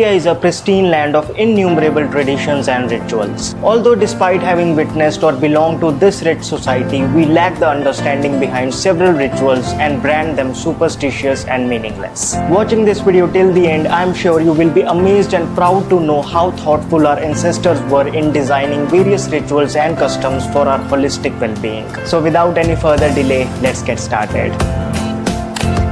India is a pristine land of innumerable traditions and rituals. Although despite having witnessed or belonged to this rich society, we lack the understanding behind several rituals and brand them superstitious and meaningless. Watching this video till the end, I am sure you will be amazed and proud to know how thoughtful our ancestors were in designing various rituals and customs for our holistic well-being. So without any further delay, let's get started.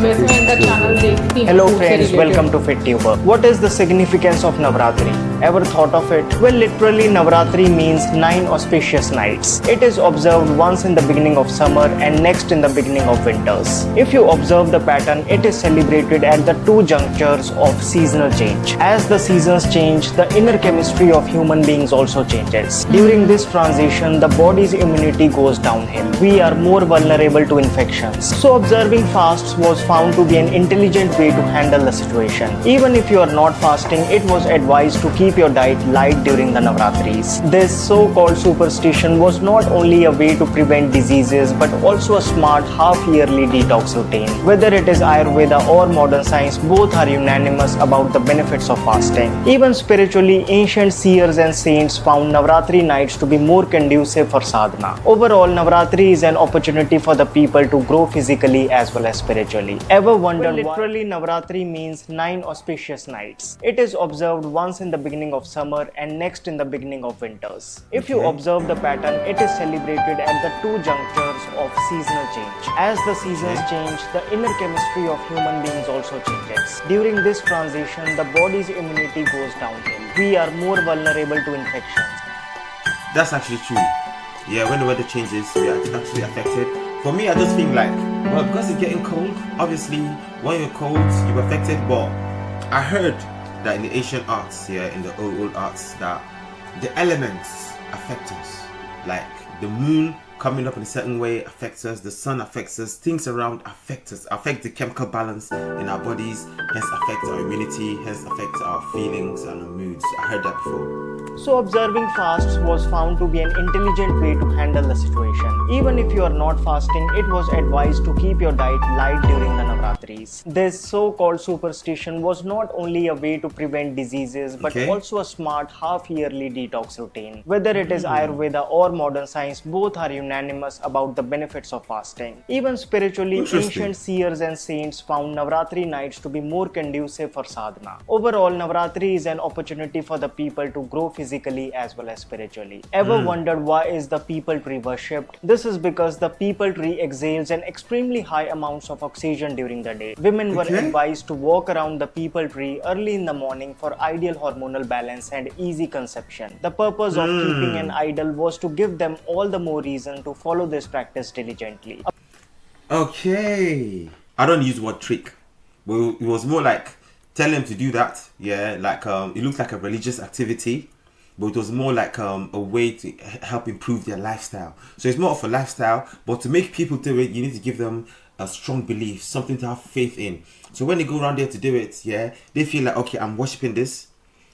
वैसे मैं इनका channel देखती हूँ Hello food से friends, related। welcome to FITTUBER. What is the significance of Navratri? Ever thought of it? Well, literally Navratri means 9 auspicious nights. It is observed once in the beginning of summer and next in the beginning of winters. If you observe the pattern, it is celebrated at the two junctures of seasonal change. As the seasons change, the inner chemistry of human beings also changes. During this transition, the body's immunity goes downhill. We are more vulnerable to infections. So observing fasts was found to be an intelligent way to handle the situation. Even if you are not fasting, it was advised to keep your diet light during the Navratris. This so-called superstition was not only a way to prevent diseases but also a smart half-yearly detox routine. Whether it is Ayurveda or modern science, both are unanimous about the benefits of fasting. Even spiritually, ancient seers and saints found Navratri nights to be more conducive for sadhana. Overall, Navratri is an opportunity for the people to grow physically as well as spiritually. Ever wondered literally Navratri means 9 auspicious nights. It is observed once in the beginning of summer and next in the beginning of winters. If you observe the pattern, it is celebrated at the two junctures of seasonal change. As the seasons change, the inner chemistry of human beings also changes. During this transition, the body's immunity goes downhill. We are more vulnerable to infections. That's actually true. Yeah, when the weather changes, we are actually affected. For me, I just think like, well, because it's getting cold, obviously, when you're cold, you're affected. But I heard that in the ancient arts, in the old arts, that the elements affect us. Like the moon coming up in a certain way affects us, the sun affects us, things around affect us, affect the chemical balance in our bodies, hence affect our immunity, hence affect our feelings and our moods. I heard that before. So observing fasts was found to be an intelligent way to handle the situation. Even if you are not fasting, it was advised to keep your diet light during the Navratris. This so-called superstition was not only a way to prevent diseases but also a smart half-yearly detox routine. Whether it is Ayurveda or modern science, both are unanimous about the benefits of fasting. Even spiritually, ancient seers and saints found Navratri nights to be more conducive for sadhana. Overall, Navratri is an opportunity for the people to grow physically as well as spiritually. Ever wondered why is the peepal tree worshipped? This is because the peepal tree exhales an extremely high amounts of oxygen during the day. Women were advised to walk around the peepal tree early in the morning for ideal hormonal balance and easy conception. The purpose of keeping an idol was to give them all the more reason to follow this practice diligently. Okay. I don't use the word trick. Well, it was more like tell them to do that. Yeah, like it looks like a religious activity, but it was more like a way to help improve their lifestyle. So it's more of a lifestyle, but to make people do it, you need to give them a strong belief, something to have faith in. So when they go around there to do it, they feel like, okay, I'm worshipping this.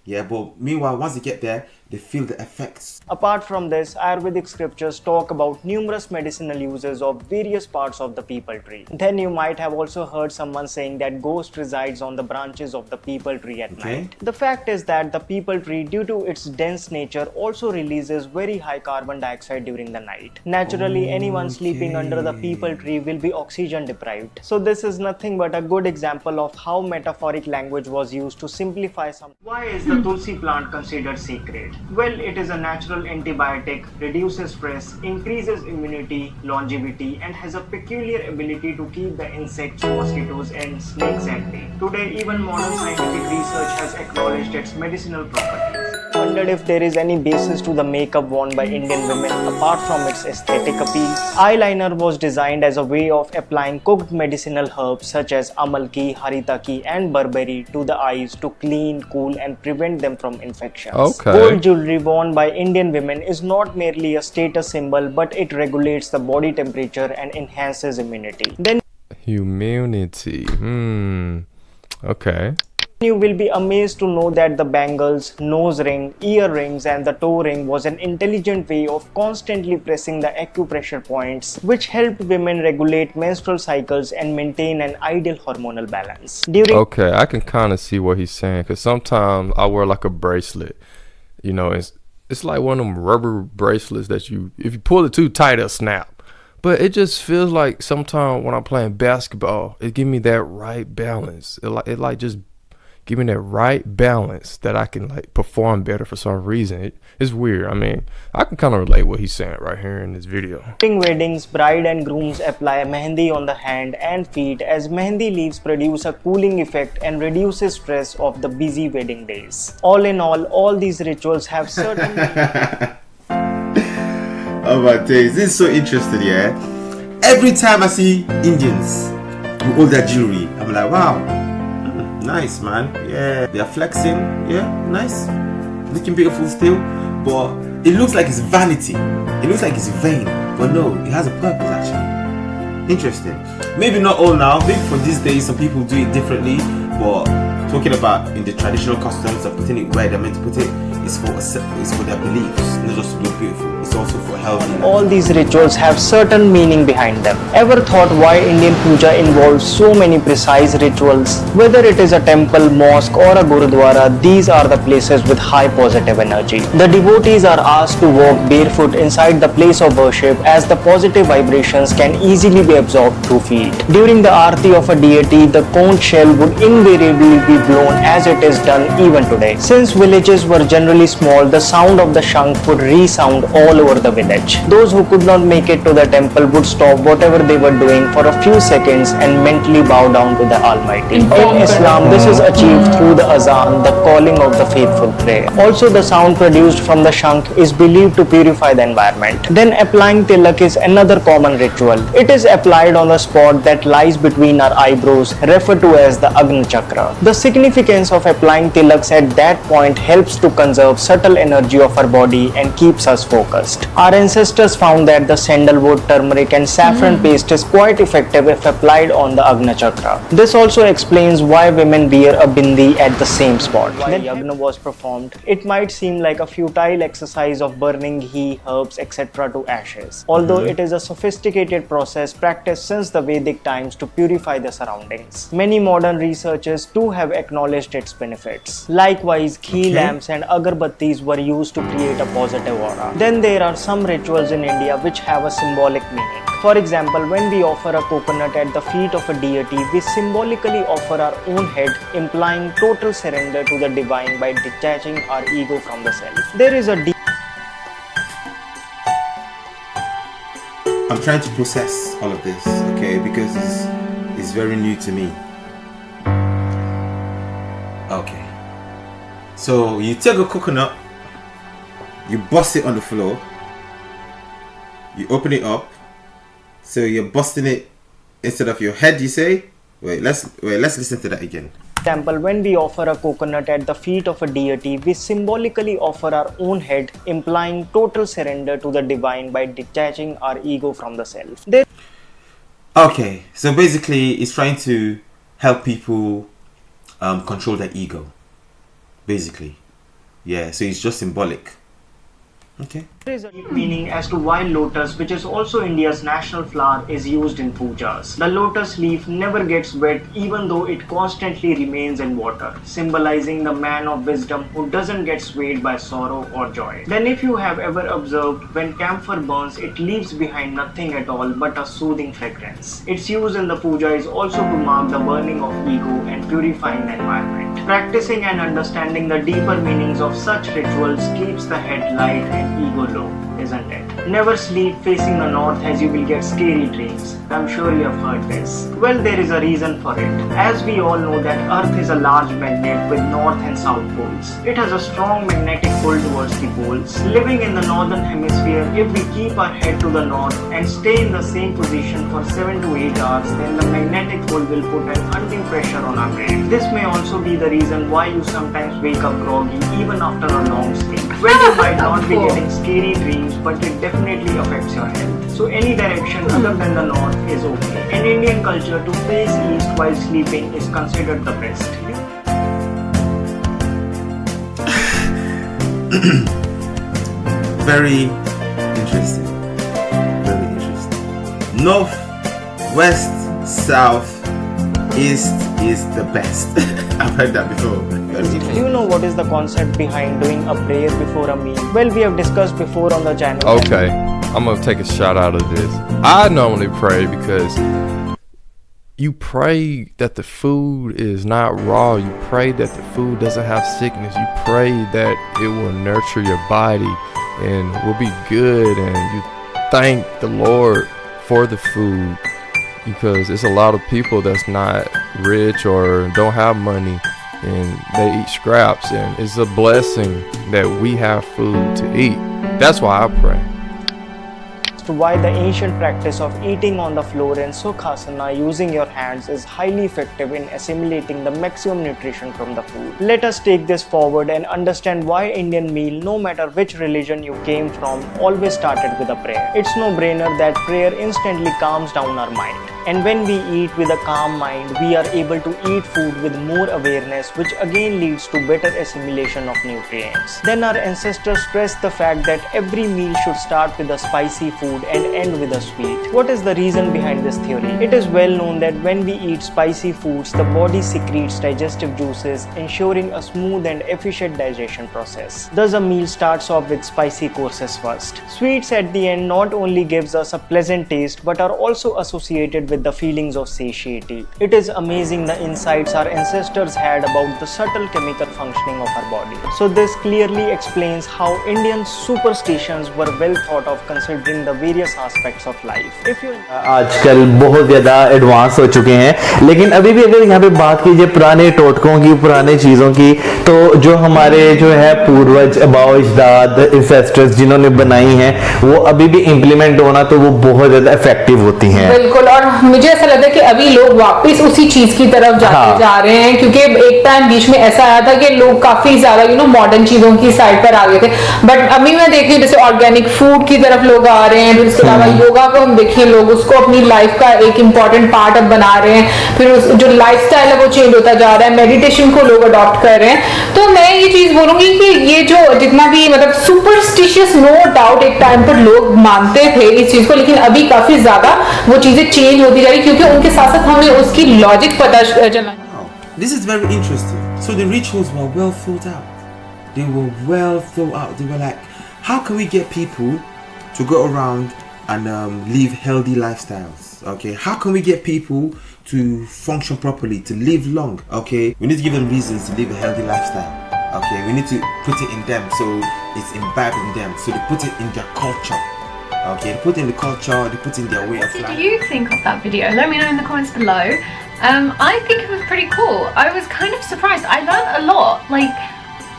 Yeah, but meanwhile, once they get there, they feel the effects. Apart from this, Ayurvedic scriptures talk about numerous medicinal uses of various parts of the peepal tree. Then you might have also heard someone saying that ghost resides on the branches of the peepal tree at night. The fact is that the peepal tree, due to its dense nature, also releases very high carbon dioxide during the night. Naturally, anyone sleeping under the peepal tree will be oxygen deprived. So this is nothing but a good example of how metaphoric language was used to simplify something. Why is the tulsi plant considered sacred? Well, it is a natural antibiotic, reduces stress, increases immunity, longevity, and has a peculiar ability to keep the insects, mosquitoes, and snakes at bay. Today, even modern scientific research has acknowledged its medicinal properties. Wondered if there is any basis to the makeup worn by Indian women apart from its aesthetic appeal. Eyeliner was designed as a way of applying cooked medicinal herbs such as amalki, haritaki, and barberry to the eyes to clean, cool, and prevent them from infections. Gold jewelry worn by Indian women is not merely a status symbol, but it regulates the body temperature and enhances immunity. Then Immunity. Okay. You will be amazed to know that the bangles, nose ring, earrings and the toe ring was an intelligent way of constantly pressing the acupressure points, which helped women regulate menstrual cycles and maintain an ideal hormonal balance. Okay, I can kind of see what he's saying, because sometimes I wear like a bracelet. You know, it's like one of them rubber bracelets that if you pull it too tight, it'll snap. But it just feels like sometimes when I'm playing basketball, it give me that right balance. It like just give me that right balance that I can like perform better for some reason. It's weird. I mean, I can kind of relate what he's saying right here in this video. During weddings, bride and grooms apply mehendi on the hand and feet, as mehendi leaves produce a cooling effect and reduces stress of the busy wedding days. All in all these rituals have certain Oh my days, this is so interesting, yeah? Every time I see Indians with all their jewelry, I'm like, wow, nice, man. Yeah, they are flexing. Yeah, nice, looking beautiful still, but it looks like it's vanity. It looks like it's vain, but no, it has a purpose actually. Interesting. Maybe not all now. Maybe for these days, some people do it differently. But talking about in the traditional customs of putting it where they're meant to put it, it's for their beliefs, not just to look beautiful. It's also for health. All these rituals have certain meaning behind them. Ever thought why Indian puja involves so many precise rituals? Whether it is a temple, mosque or a gurudwara, these are the places with high positive energy. The devotees are asked to walk barefoot inside the place of worship, as the positive vibrations can easily be absorbed through feet. During the aarti of a deity, the conch shell would invariably be blown, as it is done even today. Since villages were generally small, the sound of the shank would resound all over the village. Those who could not make it to the temple would stop whatever they were doing for a few seconds and mentally bow down to the Almighty. In Islam, this is achieved through the azan, the calling of the faithful prayer. Also, the sound produced from the shank is believed to purify the environment. Then applying tilak is another common ritual. It is applied on the spot that lies between our eyebrows, referred to as the Agni Chakra. The significance of applying tilaks at that point helps to conserve subtle energy of our body and keeps us focused. Our ancestors found that the sandalwood, turmeric and saffron paste is quite effective if applied on the Agni Chakra. This also explains why women wear a bindi at the same spot. While yagna was performed, it might seem like a futile exercise of burning ghee, herbs, etc. to ashes. Although it is a sophisticated process practiced since the Vedic times to purify the surroundings. Many modern researchers too have acknowledged its benefits. Likewise, ghee lamps and agarbattis were used to create a positive aura. Then there are some rituals in India which have a symbolic meaning. For example, when we offer a coconut at the feet of a deity, we symbolically offer our own head, implying total surrender to the divine by detaching our ego from the self. There is a deep I'm trying to process all of this, okay, because it's very new to me. Okay. So you take a coconut, you bust it on the floor, you open it up, so you're busting it instead of your head, you say? Let's listen to that again. example, when we offer a coconut at the feet of a deity, we symbolically offer our own head, implying total surrender to the divine by detaching our ego from the self. Okay, so basically it's trying to help people control their ego, basically. Yeah, so it's just symbolic. Okay. There is a deep meaning as to why lotus, which is also India's national flower, is used in pujas. The lotus leaf never gets wet even though it constantly remains in water, symbolizing the man of wisdom who doesn't get swayed by sorrow or joy. Then if you have ever observed, when camphor burns, it leaves behind nothing at all but a soothing fragrance. Its use in the puja is also to mark the burning of ego and purifying the environment. Practicing and understanding the deeper meanings of such rituals keeps the head light and ego low, isn't it? Never sleep facing the north as you will get scary dreams. I'm sure you have heard this. Well, there is a reason for it. As we all know that Earth is a large magnet with north and south poles. It has a strong magnetic pull towards the poles. Living in the northern hemisphere, if we keep our head to the north and stay in the same position for 7 to 8 hours, then the magnetic pull will put an undue pressure on our brain. This may also be the reason why you sometimes wake up groggy even after a long sleep. Well, you might not be getting scary dreams, but it definitely affects your health. So any direction other than the north is okay. In Indian culture, to face east while sleeping is considered the best. Very interesting. Very interesting. North, west, south, east is the best. I've heard that before. Do you know what is the concept behind doing a prayer before a meal? Well, we have discussed before on the channel. Okay, I'm gonna take a shot out of this. I normally pray because you pray that the food is not raw. You pray that the food doesn't have sickness. You pray that it will nurture your body and will be good. And you thank the Lord for the food, because it's a lot of people that's not rich or don't have money and they eat scraps, and it's a blessing that we have food to eat. That's why I pray. To why the ancient practice of eating on the floor in Sukhasana using your hands is highly effective in assimilating the maximum nutrition from the food. Let us take this forward and understand why Indian meal, no matter which religion you came from, always started with a prayer. It's no brainer that prayer instantly calms down our mind. And when we eat with a calm mind, we are able to eat food with more awareness, which again leads to better assimilation of nutrients. Then our ancestors stressed the fact that every meal should start with a spicy food and end with a sweet. What is the reason behind this theory? It is well known that when we eat spicy foods, the body secretes digestive juices, ensuring a smooth and efficient digestion process. Thus, a meal starts off with spicy courses first. Sweets at the end not only gives us a pleasant taste, but are also associated with the feelings of satiety. It is amazing the insights our ancestors had about the subtle chemical functioning of our body. So this clearly explains how Indian superstitions were well thought of considering the various aspects of life. If you आजकल बहुत ज़्यादा advance हो चुके हैं, लेकिन अभी भी अगर यहाँ पे बात कीजिए पुराने टोटकों की, पुराने चीज़ों की, तो जो हमारे जो है पूर्वज, आबाओ अजदाद, इंसेस्टर्स जिन्होंने बनाई हैं, वो अभी भी इम्प्लीमेंट होना तो वो बहुत ज़्यादा इफेक्टिव होती हैं। बिल्कुल, और मुझे ऐसा लगता है कि अभी लोग वापस उसी चीज की तरफ जाते जा रहे हैं, क्योंकि एक टाइम बीच में ऐसा आया था कि लोग काफी ज्यादा मॉडर्न चीजों की साइड पर आ गए थे। बट अभी मैं देख रही हूँ जैसे ऑर्गेनिक फूड की तरफ लोग आ रहे हैं, फिर उसके अलावा योगा को हम देखिए लोग उसको अपनी लाइफ का एक इंपॉर्टेंट पार्ट अब बना रहे हैं, फिर जो लाइफ स्टाइल है वो चेंज होता जा रहा है, मेडिटेशन को लोग अडॉप्ट कर रहे हैं। तो मैं ये चीज बोलूंगी कि ये जो जितना भी मतलब सुपरस्टिशियस, नो डाउट एक टाइम पर लोग मानते थे इस चीज को, लेकिन अभी काफी ज्यादा वो चीजें चेंज होती जा रही, क्योंकि उनके साथ साथ हमें उसकी लॉजिक पता चला। This is very interesting. So the rituals were well thought out. They were well thought out. They were like, how can we get people to go around and live healthy lifestyles? Okay, how can we get people to function properly, to live long? Okay, we need to give them reasons to live a healthy lifestyle. Okay, we need to put it in them, so it's imbibed in them. So they put it in their culture. Okay, they put in the culture, they put in their way of life. What did you think of that video? Let me know in the comments below. I think it was pretty cool. I was kind of surprised. I learned a lot. Like,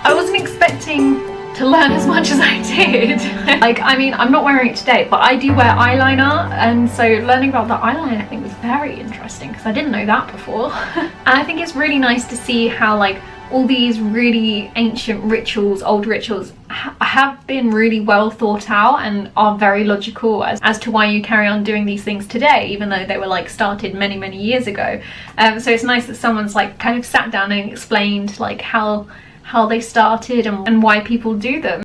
I wasn't expecting to learn as much as I did. Like, I mean, I'm not wearing it today, but I do wear eyeliner, and so learning about the eyeliner thing was very interesting because I didn't know that before. And I think it's really nice to see how, like, all these really ancient rituals, old rituals, have been really well thought out and are very logical as to why you carry on doing these things today, even though they were like started many years ago. So it's nice that someone's like kind of sat down and explained like how they started and why people do them.